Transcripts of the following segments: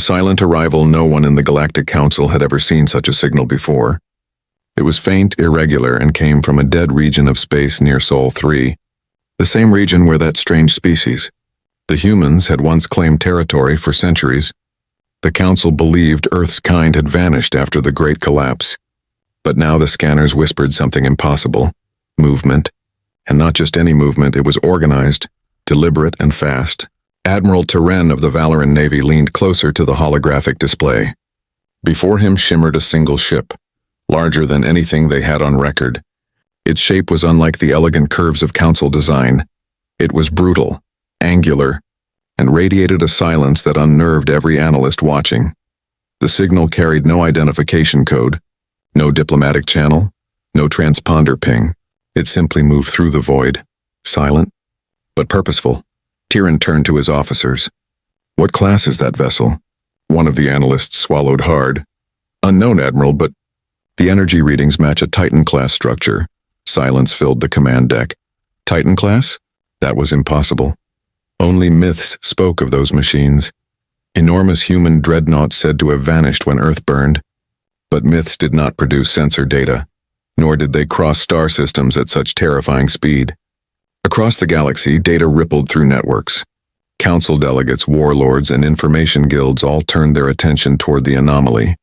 The silent arrival. No one in the Galactic Council had ever seen such a signal before. It was faint, irregular, and came from a dead region of space near Sol 3, the same region where that strange species, the humans, had once claimed territory for centuries. The Council believed Earth's kind had vanished after the Great Collapse, but now the scanners whispered something impossible: movement. And not just any movement, it was organized, deliberate, and fast. Admiral Tiren of the Valoran Navy leaned closer to the holographic display. Before him shimmered a single ship, larger than anything they had on record. Its shape was unlike the elegant curves of Council design. It was brutal, angular, and radiated a silence that unnerved every analyst watching. The signal carried no identification code, no diplomatic channel, no transponder ping. It simply moved through the void, silent, but purposeful. Tiren turned to his officers. "What class is that vessel?" One of the analysts swallowed hard. "Unknown, Admiral, but the energy readings match a Titan-Class structure." Silence filled the command deck. Titan-Class? That was impossible. Only myths spoke of those machines. Enormous human dreadnoughts said to have vanished when Earth burned. But myths did not produce sensor data, nor did they cross star systems at such terrifying speed. Across the galaxy, data rippled through networks. Council delegates, warlords, and information guilds all turned their attention toward the anomaly.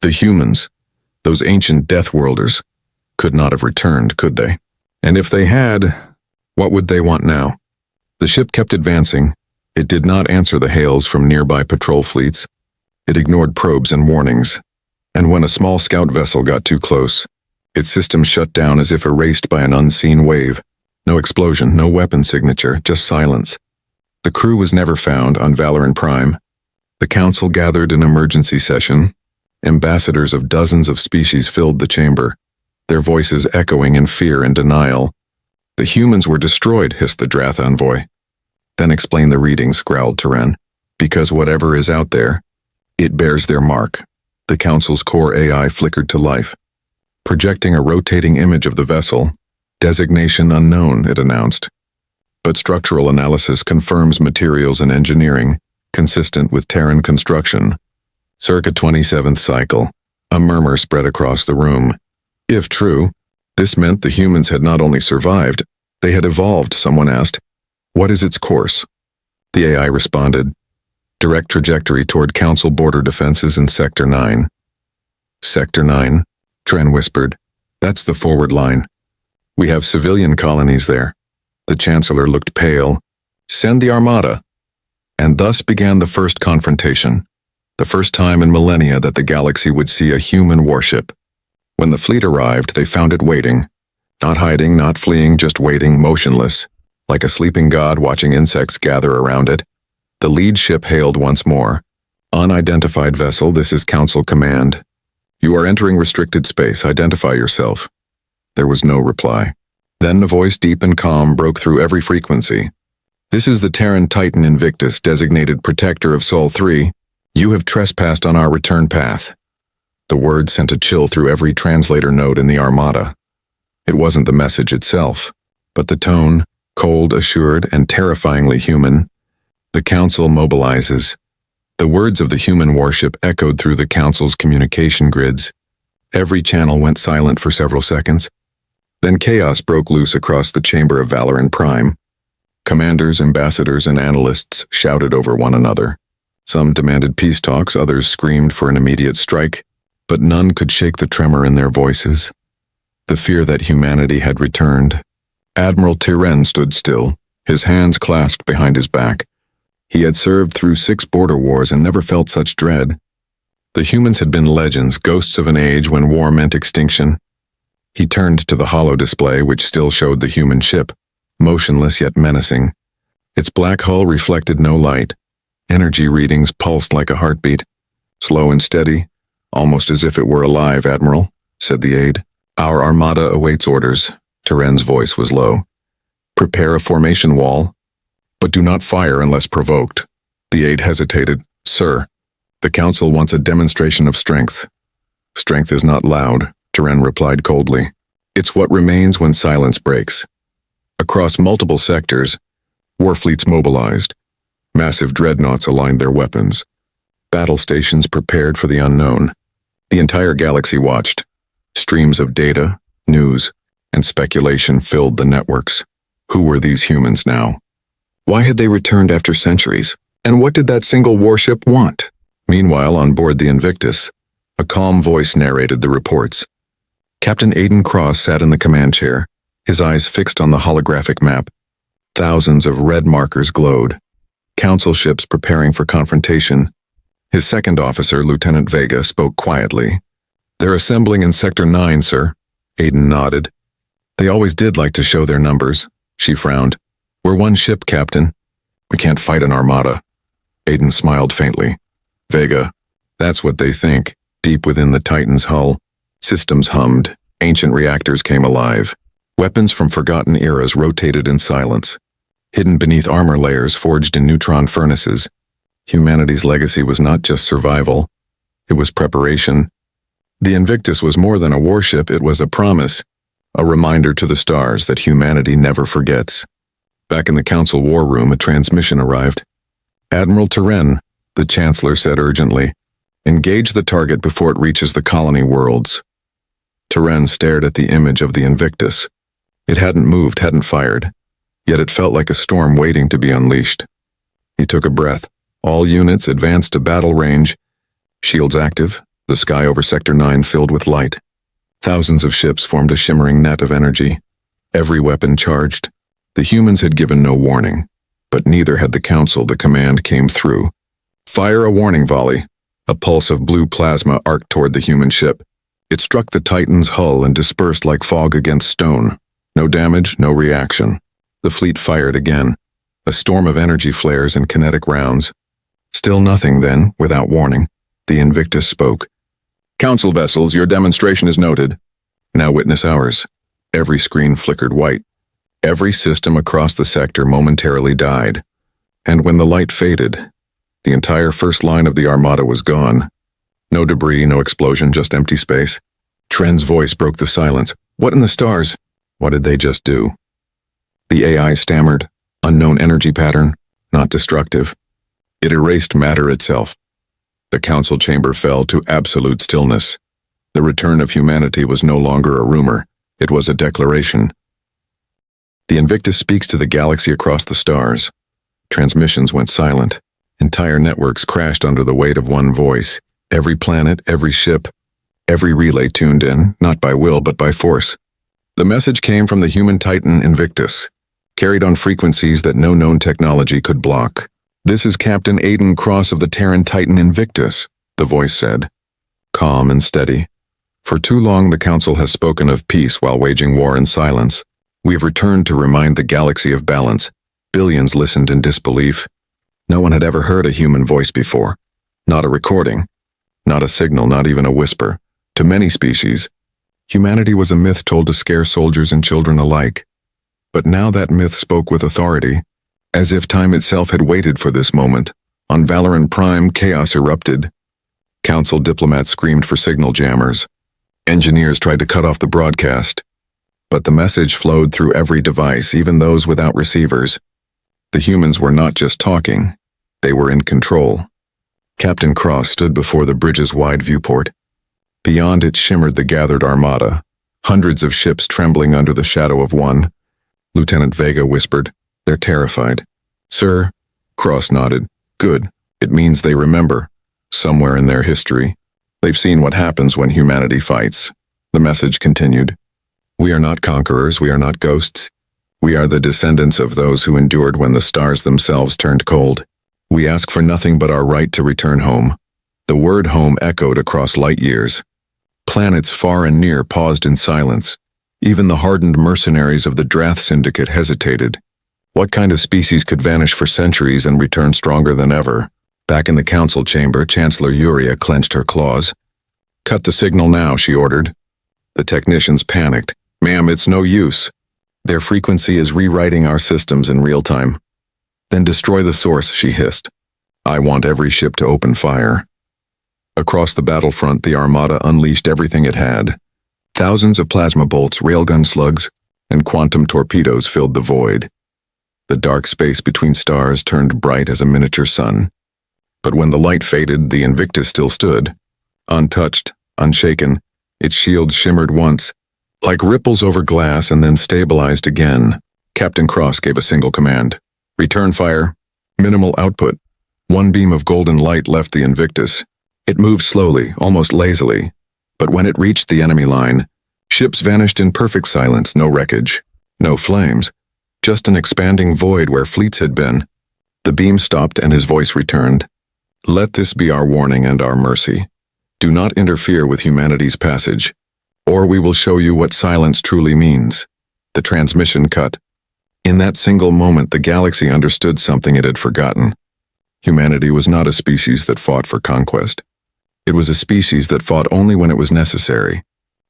The humans, those ancient Deathworlders, could not have returned, could they? And if they had, what would they want now? The ship kept advancing. It did not answer the hails from nearby patrol fleets. It ignored probes and warnings. And when a small scout vessel got too close, its system shut down as if erased by an unseen wave. No explosion, no weapon signature, just silence. The crew was never found on Valoran Prime. The Council gathered an emergency session. Ambassadors of dozens of species filled the chamber, their voices echoing in fear and denial. "The humans were destroyed," hissed the Drath envoy. "Then explain the readings," growled Tiren. "Because whatever is out there, it bears their mark." The Council's core AI flickered to life, projecting a rotating image of the vessel. "Designation unknown," it announced. "But structural analysis confirms materials and engineering, consistent with Terran construction." Circa 27th cycle. A murmur spread across the room. If true, this meant the humans had not only survived, they had evolved. Someone asked, "What is its course?" The AI responded, "Direct trajectory toward Council border defenses in Sector 9. "Sector 9? Tiren whispered. "That's the forward line. We have civilian colonies there." The Chancellor looked pale. "Send the Armada." And thus began the first confrontation, the first time in millennia that the galaxy would see a human warship. When the fleet arrived, they found it waiting. Not hiding, not fleeing, just waiting, motionless, like a sleeping god watching insects gather around it. The lead ship hailed once more. "Unidentified vessel, this is Council Command. You are entering restricted space. Identify yourself." There was no reply. Then a voice deep and calm broke through every frequency. "This is the Terran Titan Invictus, designated protector of Sol 3. You have trespassed on our return path." The word sent a chill through every translator node in the Armada. It wasn't the message itself, but the tone, cold, assured, and terrifyingly human. The Council mobilizes. The words of the human warship echoed through the Council's communication grids. Every channel went silent for several seconds. Then chaos broke loose across the chamber of Valoran Prime. Commanders, ambassadors, and analysts shouted over one another. Some demanded peace talks, others screamed for an immediate strike, but none could shake the tremor in their voices. The fear that humanity had returned. Admiral Tiren stood still, his hands clasped behind his back. He had served through 6 border wars and never felt such dread. The humans had been legends, ghosts of an age when war meant extinction. He turned to the holo display, which still showed the human ship, motionless yet menacing. Its black hull reflected no light. Energy readings pulsed like a heartbeat. "Slow and steady, almost as if it were alive, Admiral," said the aide. "Our Armada awaits orders." Tiren's voice was low. "Prepare a formation wall, but do not fire unless provoked." The aide hesitated. "Sir, the Council wants a demonstration of strength." "Strength is not loud," Tiren replied coldly. "It's what remains when silence breaks." Across multiple sectors, warfleets mobilized. Massive dreadnoughts aligned their weapons. Battle stations prepared for the unknown. The entire galaxy watched. Streams of data, news, and speculation filled the networks. Who were these humans now? Why had they returned after centuries? And what did that single warship want? Meanwhile, on board the Invictus, a calm voice narrated the reports. Captain Aidan Cross sat in the command chair, his eyes fixed on the holographic map. Thousands of red markers glowed. Council ships preparing for confrontation. His second officer, Lieutenant Vega, spoke quietly. "They're assembling in Sector 9, sir." Aidan nodded. "They always did like to show their numbers." She frowned. "We're one ship, Captain. We can't fight an armada." Aidan smiled faintly. "Vega, that's what they think." Deep within the Titan's hull, systems hummed, ancient reactors came alive. Weapons from forgotten eras rotated in silence. Hidden beneath armor layers forged in neutron furnaces, humanity's legacy was not just survival, it was preparation. The Invictus was more than a warship, it was a promise, a reminder to the stars that humanity never forgets. Back in the Council war room, a transmission arrived. "Admiral Terren," the Chancellor said urgently, "engage the target before it reaches the colony worlds." Terren stared at the image of the Invictus. It hadn't moved, hadn't fired, yet it felt like a storm waiting to be unleashed. He took a breath. All units advanced to battle range. Shields active, the sky over Sector 9 filled with light. Thousands of ships formed a shimmering net of energy. Every weapon charged. The humans had given no warning, but neither had the Council. The command came through. "Fire a warning volley." A pulse of blue plasma arced toward the human ship. It struck the Titan's hull and dispersed like fog against stone. No damage, no reaction. The fleet fired again. A storm of energy flares and kinetic rounds. Still nothing then, without warning. The Invictus spoke. "Council vessels, your demonstration is noted. Now witness ours." Every screen flickered white. Every system across the sector momentarily died. And when the light faded, the entire first line of the armada was gone. No debris, no explosion, just empty space. Tren's voice broke the silence. "What in the stars? What did they just do?" The AI stammered. "Unknown energy pattern, not destructive." It erased matter itself. The council chamber fell to absolute stillness. The return of humanity was no longer a rumor. It was a declaration. The Invictus speaks to the galaxy across the stars. Transmissions went silent. Entire networks crashed under the weight of one voice. Every planet, every ship, every relay tuned in, not by will but by force. The message came from the human Titan Invictus, carried on frequencies that no known technology could block. "This is Captain Aidan Cross of the Terran Titan Invictus," the voice said, calm and steady. "For too long the Council has spoken of peace while waging war in silence. We have returned to remind the galaxy of balance." Billions listened in disbelief. No one had ever heard a human voice before. Not a recording, not a signal, not even a whisper. To many species, humanity was a myth told to scare soldiers and children alike. But now that myth spoke with authority, as if time itself had waited for this moment. On Valoran Prime, chaos erupted. Council diplomats screamed for signal jammers. Engineers tried to cut off the broadcast. But the message flowed through every device, even those without receivers. The humans were not just talking, they were in control. Captain Cross stood before the bridge's wide viewport. Beyond it shimmered the gathered armada, hundreds of ships trembling under the shadow of one. Lieutenant Vega whispered, "They're terrified." "Sir," Cross nodded. "Good. It means they remember. Somewhere in their history. They've seen what happens when humanity fights." The message continued. "We are not conquerors, we are not ghosts. We are the descendants of those who endured when the stars themselves turned cold. We ask for nothing but our right to return home." The word home echoed across light years. Planets far and near paused in silence. Even the hardened mercenaries of the Drath Syndicate hesitated. What kind of species could vanish for centuries and return stronger than ever? Back in the council chamber, Chancellor Yuria clenched her claws. "Cut the signal now," she ordered. The technicians panicked. "Ma'am, it's no use. Their frequency is rewriting our systems in real time." "Then destroy the source," she hissed. "I want every ship to open fire." Across the battlefront, the Armada unleashed everything it had. Thousands of plasma bolts, railgun slugs, and quantum torpedoes filled the void. The dark space between stars turned bright as a miniature sun. But when the light faded, the Invictus still stood. Untouched, unshaken, its shields shimmered once, like ripples over glass, and then stabilized again. Captain Cross gave a single command. Return fire. Minimal output. One beam of golden light left the Invictus. It moved slowly, almost lazily. But when it reached the enemy line, ships vanished in perfect silence, no wreckage, no flames, just an expanding void where fleets had been. The beam stopped and his voice returned. Let this be our warning and our mercy. Do not interfere with humanity's passage, or we will show you what silence truly means. The transmission cut. In that single moment, the galaxy understood something it had forgotten. Humanity was not a species that fought for conquest. It was a species that fought only when it was necessary.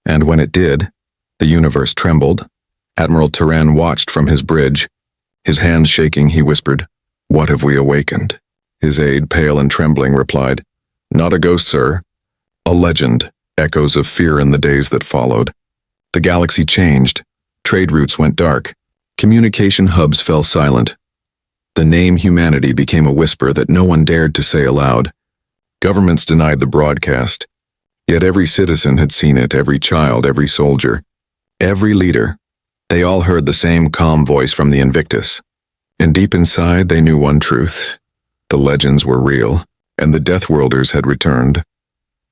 And when it did, the universe trembled. Admiral Terran watched from his bridge. His hands shaking, he whispered, "What have we awakened?" His aide, pale and trembling, replied, "Not a ghost, sir. A legend, echoes of fear in the days that followed." The galaxy changed. Trade routes went dark. Communication hubs fell silent. The name humanity became a whisper that no one dared to say aloud. Governments denied the broadcast. Yet every citizen had seen it, every child, every soldier, every leader. They all heard the same calm voice from the Invictus. And deep inside, they knew one truth. The legends were real, and the Deathworlders had returned.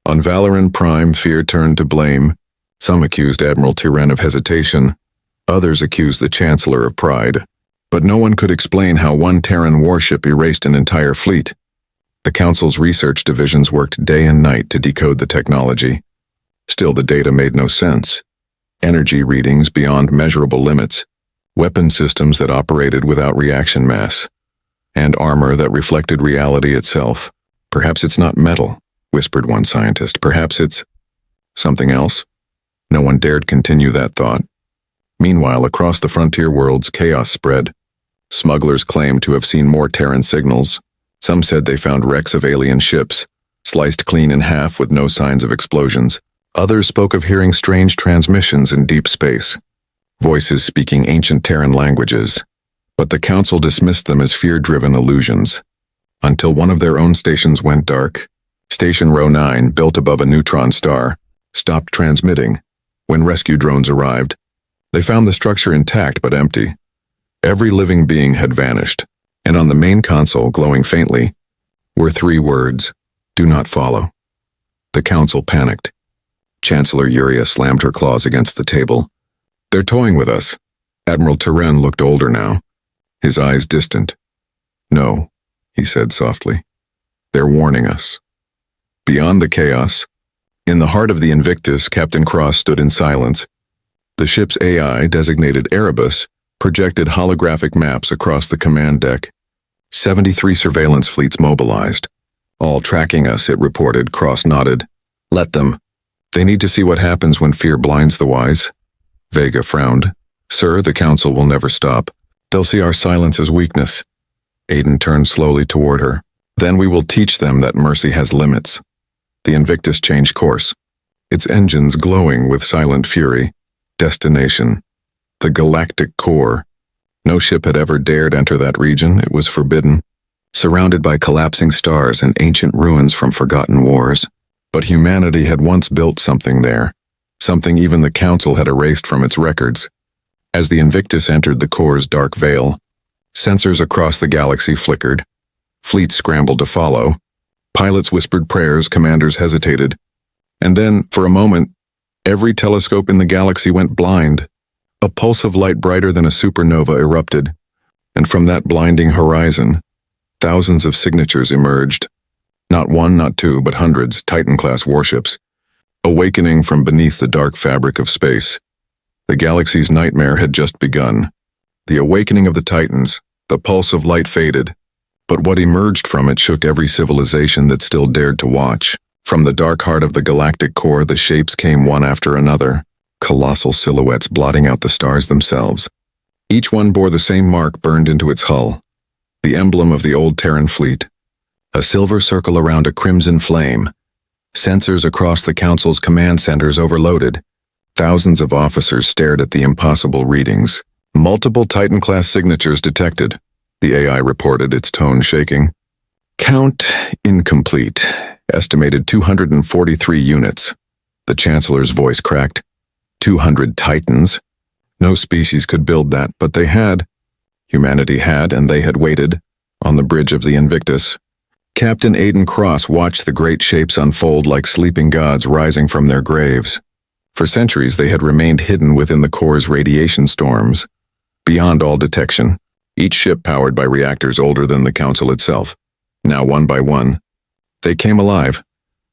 On Valoran Prime, fear turned to blame. Some accused Admiral Terran of hesitation. Others accused the Chancellor of pride. But no one could explain how one Terran warship erased an entire fleet. The Council's research divisions worked day and night to decode the technology. Still, the data made no sense. Energy readings beyond measurable limits, weapon systems that operated without reaction mass, and armor that reflected reality itself. "Perhaps it's not metal," whispered one scientist. "Perhaps it's something else." No one dared continue that thought. Meanwhile, across the frontier worlds, chaos spread. Smugglers claimed to have seen more Terran signals. Some said they found wrecks of alien ships, sliced clean in half with no signs of explosions. Others spoke of hearing strange transmissions in deep space, voices speaking ancient Terran languages. But the Council dismissed them as fear-driven illusions, until one of their own stations went dark. Station Row 9, built above a neutron star, stopped transmitting. When rescue drones arrived, they found the structure intact but empty. Every living being had vanished, and on the main console, glowing faintly, were 3 words: "Do not follow." The Council panicked. Chancellor Yuria slammed her claws against the table. "They're toying with us." Admiral Terran looked older now, his eyes distant. "No," he said softly. "They're warning us." Beyond the chaos, in the heart of the Invictus, Captain Cross stood in silence. The ship's AI, designated Erebus, projected holographic maps across the command deck. 73 surveillance fleets mobilized. "All tracking us," it reported. Cross nodded. "Let them. They need to see what happens when fear blinds the wise." Vega frowned. "Sir, the Council will never stop. They'll see our silence as weakness." Aiden turned slowly toward her. "Then we will teach them that mercy has limits." The Invictus changed course, its engines glowing with silent fury. Destination: the Galactic core. No ship had ever dared enter that region. It was forbidden, surrounded by collapsing stars and ancient ruins from forgotten wars. But humanity had once built something there, something even the Council had erased from its records. As the Invictus entered the core's dark veil, sensors across the galaxy flickered. Fleets scrambled to follow. Pilots whispered prayers, commanders hesitated. And then, for a moment, every telescope in the galaxy went blind. A pulse of light brighter than a supernova erupted, and from that blinding horizon, thousands of signatures emerged. Not one, not two, but hundreds, Titan-Class warships, awakening from beneath the dark fabric of space. The galaxy's nightmare had just begun. The awakening of the Titans, the pulse of light faded, but what emerged from it shook every civilization that still dared to watch. From the dark heart of the galactic core, the shapes came one after another, colossal silhouettes blotting out the stars themselves. Each one bore the same mark burned into its hull, the emblem of the old Terran fleet, a silver circle around a crimson flame. Sensors across the Council's command centers overloaded. Thousands of officers stared at the impossible readings. Multiple Titan-class signatures detected, the AI reported, its tone shaking. Count incomplete. Estimated 243 units. The Chancellor's voice cracked. 200 Titans. No species could build that, but they had. Humanity had, and they had waited, on the bridge of the Invictus. Captain Aidan Cross watched the great shapes unfold like sleeping gods rising from their graves. For centuries they had remained hidden within the core's radiation storms, beyond all detection, each ship powered by reactors older than the Council itself. Now, one by one, they came alive,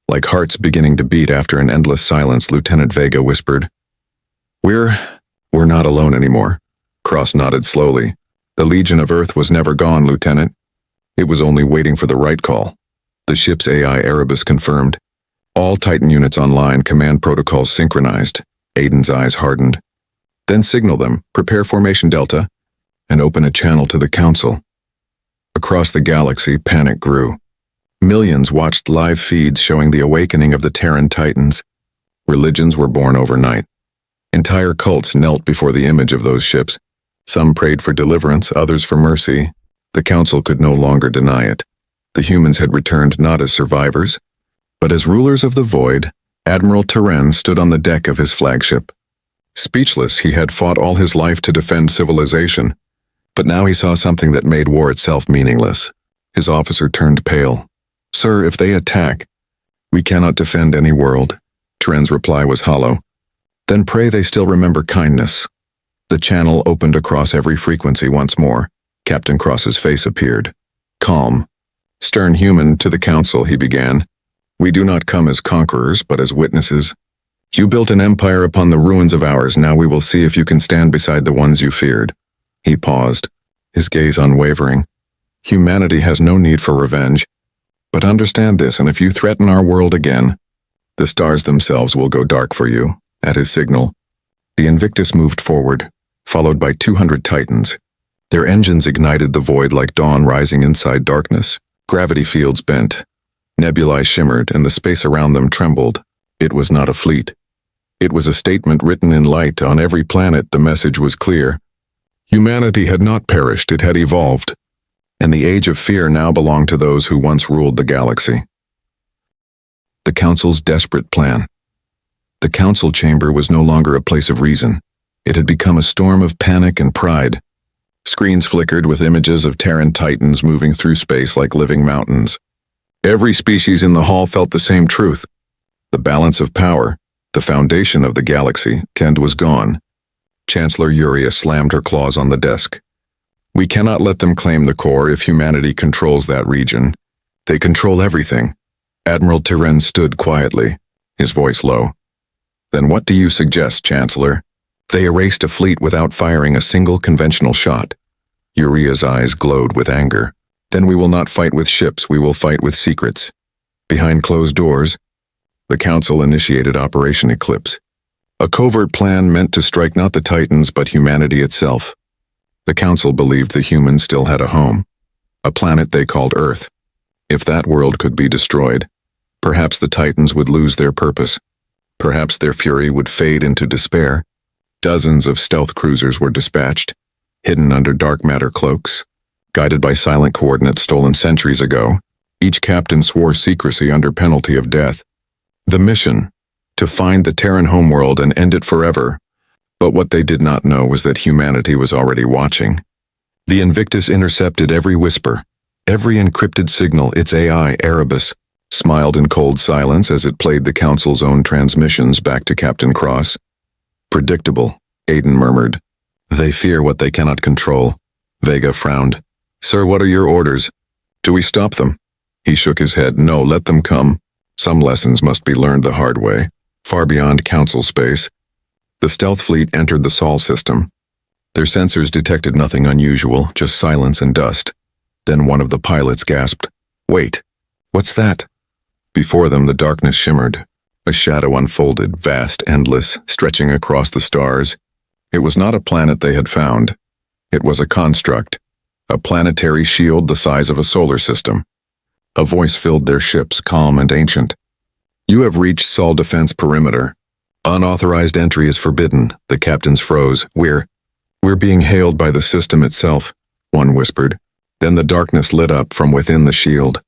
like hearts beginning to beat after an endless silence. Lieutenant Vega whispered. We're not alone anymore. Cross nodded slowly. The Legion of Earth was never gone, Lieutenant. It was only waiting for the right call. The ship's AI Erebus confirmed. All Titan units online, command protocols synchronized. Aiden's eyes hardened. Then signal them, prepare Formation Delta, and open a channel to the Council. Across the galaxy, panic grew. Millions watched live feeds showing the awakening of the Terran Titans. Religions were born overnight. Entire cults knelt before the image of those ships. Some prayed for deliverance, others for mercy. The Council could no longer deny it. The humans had returned not as survivors, but as rulers of the void. Admiral Terran stood on the deck of his flagship. Speechless, he had fought all his life to defend civilization, but now he saw something that made war itself meaningless. His officer turned pale. Sir, if they attack, we cannot defend any world. Terran's reply was hollow. Then pray they still remember kindness. The channel opened across every frequency once more. Captain Cross's face appeared. Calm. Stern human, to the Council, he began. We do not come as conquerors, but as witnesses. You built an empire upon the ruins of ours. Now we will see if you can stand beside the ones you feared. He paused, his gaze unwavering. Humanity has no need for revenge. But understand this, and if you threaten our world again, the stars themselves will go dark for you. At his signal, the Invictus moved forward, followed by 200 Titans. Their engines ignited the void like dawn rising inside darkness. Gravity fields bent. Nebulae shimmered, and the space around them trembled. It was not a fleet. It was a statement written in light. On every planet, the message was clear. Humanity had not perished, it had evolved. And the age of fear now belonged to those who once ruled the galaxy. The Council's desperate plan. The Council chamber was no longer a place of reason. It had become a storm of panic and pride. Screens flickered with images of Terran Titans moving through space like living mountains. Every species in the hall felt the same truth. The balance of power, the foundation of the galaxy, Kend was gone. Chancellor Uria slammed her claws on the desk. We cannot let them claim the core if humanity controls that region. They control everything. Admiral Terran stood quietly, his voice low. Then what do you suggest, Chancellor? They erased a fleet without firing a single conventional shot. Uria's eyes glowed with anger. Then we will not fight with ships, we will fight with secrets. Behind closed doors, the Council initiated Operation Eclipse. A covert plan meant to strike not the Titans but humanity itself. The Council believed the humans still had a home, a planet they called Earth. If that world could be destroyed, perhaps the Titans would lose their purpose. Perhaps their fury would fade into despair. Dozens of stealth cruisers were dispatched, hidden under dark matter cloaks, guided by silent coordinates stolen centuries ago. Each captain swore secrecy under penalty of death. The mission, to find the Terran homeworld and end it forever. But what they did not know was that humanity was already watching. The Invictus intercepted every whisper, every encrypted signal. Its AI, Erebus, smiled in cold silence as it played the Council's own transmissions back to Captain Cross. Predictable, Aidan murmured. They fear what they cannot control. Vega frowned. Sir, what are your orders? Do we stop them? He shook his head. No, let them come. Some lessons must be learned the hard way. Far beyond Council space, the stealth fleet entered the Sol system. Their sensors detected nothing unusual, just silence and dust. Then one of the pilots gasped. Wait, what's that? Before them the darkness shimmered. A shadow unfolded, vast, endless, stretching across the stars. It was not a planet they had found. It was a construct, a planetary shield the size of a solar system. A voice filled their ships, calm and ancient. You have reached Sol defense perimeter. Unauthorized entry is forbidden. The captains froze. We're being hailed by the system itself, one whispered. Then the darkness lit up from within the shield.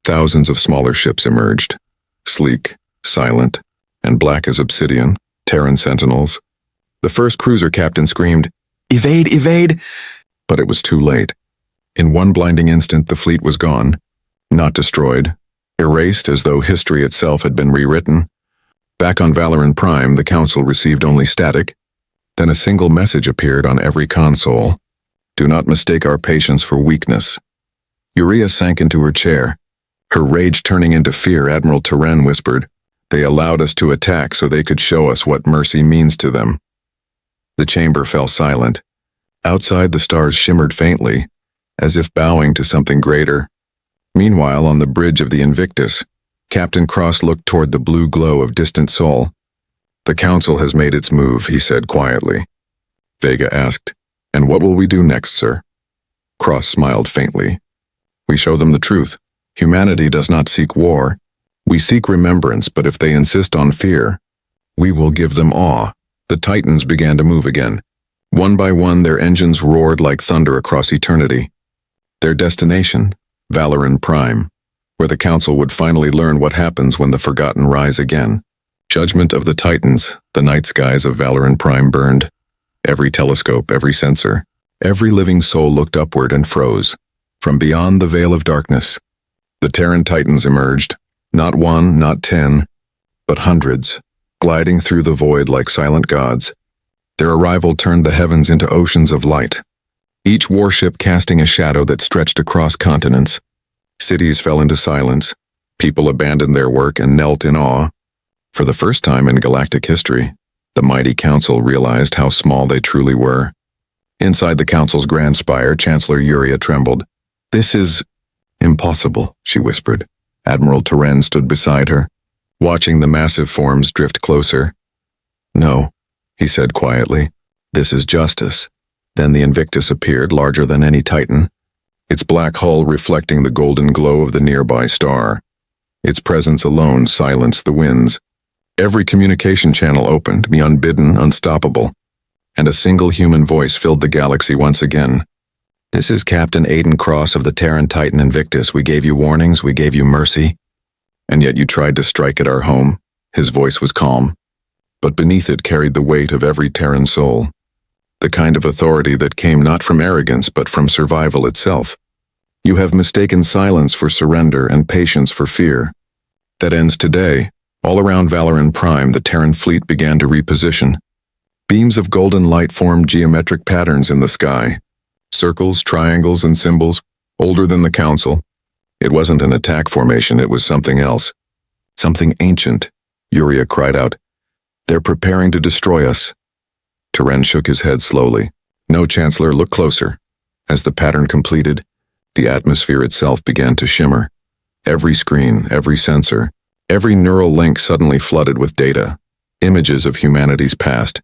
Thousands of smaller ships emerged, sleek, silent, and black as obsidian, Terran sentinels. The first cruiser captain screamed, "Evade, evade!" But it was too late. In one blinding instant, the fleet was gone, not destroyed, erased as though history itself had been rewritten. Back on Valoran Prime, the Council received only static. Then a single message appeared on every console. "Do not mistake our patience for weakness." Uria sank into her chair. Her rage turning into fear, Admiral Teren whispered, "They allowed us to attack so they could show us what mercy means to them." The chamber fell silent. Outside, the stars shimmered faintly, as if bowing to something greater. Meanwhile, on the bridge of the Invictus, Captain Cross looked toward the blue glow of distant Sol. "The Council has made its move," he said quietly. Vega asked, "And what will we do next, sir?" Cross smiled faintly. "We show them the truth. Humanity does not seek war. We seek remembrance, but if they insist on fear, we will give them awe." The Titans began to move again. One by one, their engines roared like thunder across eternity. Their destination, Valoran Prime, where the Council would finally learn what happens when the Forgotten rise again. Judgment of the Titans, the night skies of Valoran Prime burned. Every telescope, every sensor, every living soul looked upward and froze. From beyond the veil of darkness, the Terran Titans emerged, not one, not 10, but hundreds, gliding through the void like silent gods. Their arrival turned the heavens into oceans of light, each warship casting a shadow that stretched across continents. Cities fell into silence, people abandoned their work and knelt in awe. For the first time in galactic history, the mighty Council realized how small they truly were. Inside the Council's grand spire, Chancellor Uria trembled. "This is impossible," she whispered. Admiral Teren stood beside her, watching the massive forms drift closer. "No," he said quietly, "this is justice." Then the Invictus appeared, larger than any Titan, its black hull reflecting the golden glow of the nearby star. Its presence alone silenced the winds. Every communication channel opened, unbidden, unstoppable, and a single human voice filled the galaxy once again. "This is Captain Aiden Cross of the Terran Titan Invictus. We gave you warnings, we gave you mercy, and yet you tried to strike at our home." His voice was calm, but beneath it carried the weight of every Terran soul. The kind of authority that came not from arrogance but from survival itself. "You have mistaken silence for surrender and patience for fear. That ends today." All around Valoran Prime, the Terran fleet began to reposition. Beams of golden light formed geometric patterns in the sky. Circles, triangles, and symbols, older than the Council. It wasn't an attack formation, it was something else. Something ancient. Uria cried out, "They're preparing to destroy us." Teren shook his head slowly. "No, Chancellor, look closer." As the pattern completed, the atmosphere itself began to shimmer. Every screen, every sensor, every neural link suddenly flooded with data, images of humanity's past.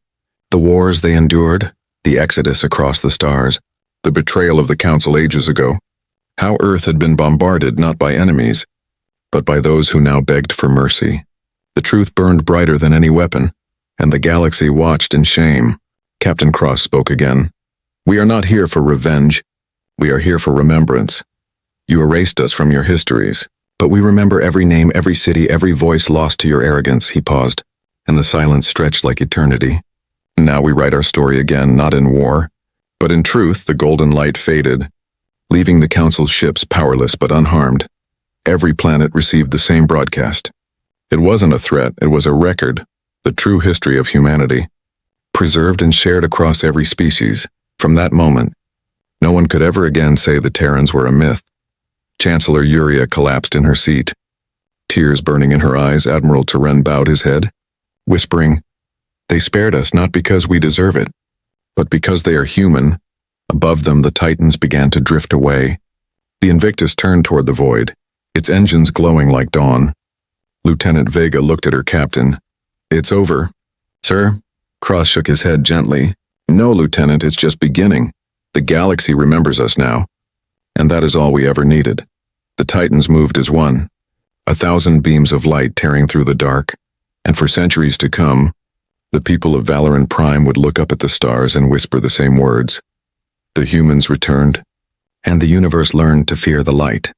The wars they endured, the exodus across the stars, the betrayal of the Council ages ago. How Earth had been bombarded not by enemies, but by those who now begged for mercy. The truth burned brighter than any weapon, and the galaxy watched in shame. Captain Cross spoke again. "We are not here for revenge. We are here for remembrance. You erased us from your histories, but we remember every name, every city, every voice lost to your arrogance." He paused, and the silence stretched like eternity. "Now we write our story again, not in war, but in truth." The golden light faded, leaving the Council's ships powerless but unharmed. Every planet received the same broadcast. It wasn't a threat, it was a record, the true history of humanity, preserved and shared across every species. From that moment, no one could ever again say the Terrans were a myth. Chancellor Uria collapsed in her seat. Tears burning in her eyes, Admiral Teren bowed his head, whispering, "They spared us not because we deserve it, but because they are human." Above them, the Titans began to drift away. The Invictus turned toward the void, its engines glowing like dawn. Lieutenant Vega looked at her captain. "It's over." "Sir?" Cross shook his head gently. "No, Lieutenant, it's just beginning. The galaxy remembers us now. And that is all we ever needed." The Titans moved as one, 1,000 beams of light tearing through the dark, and for centuries to come, the people of Valoran Prime would look up at the stars and whisper the same words. The humans returned, and the universe learned to fear the light.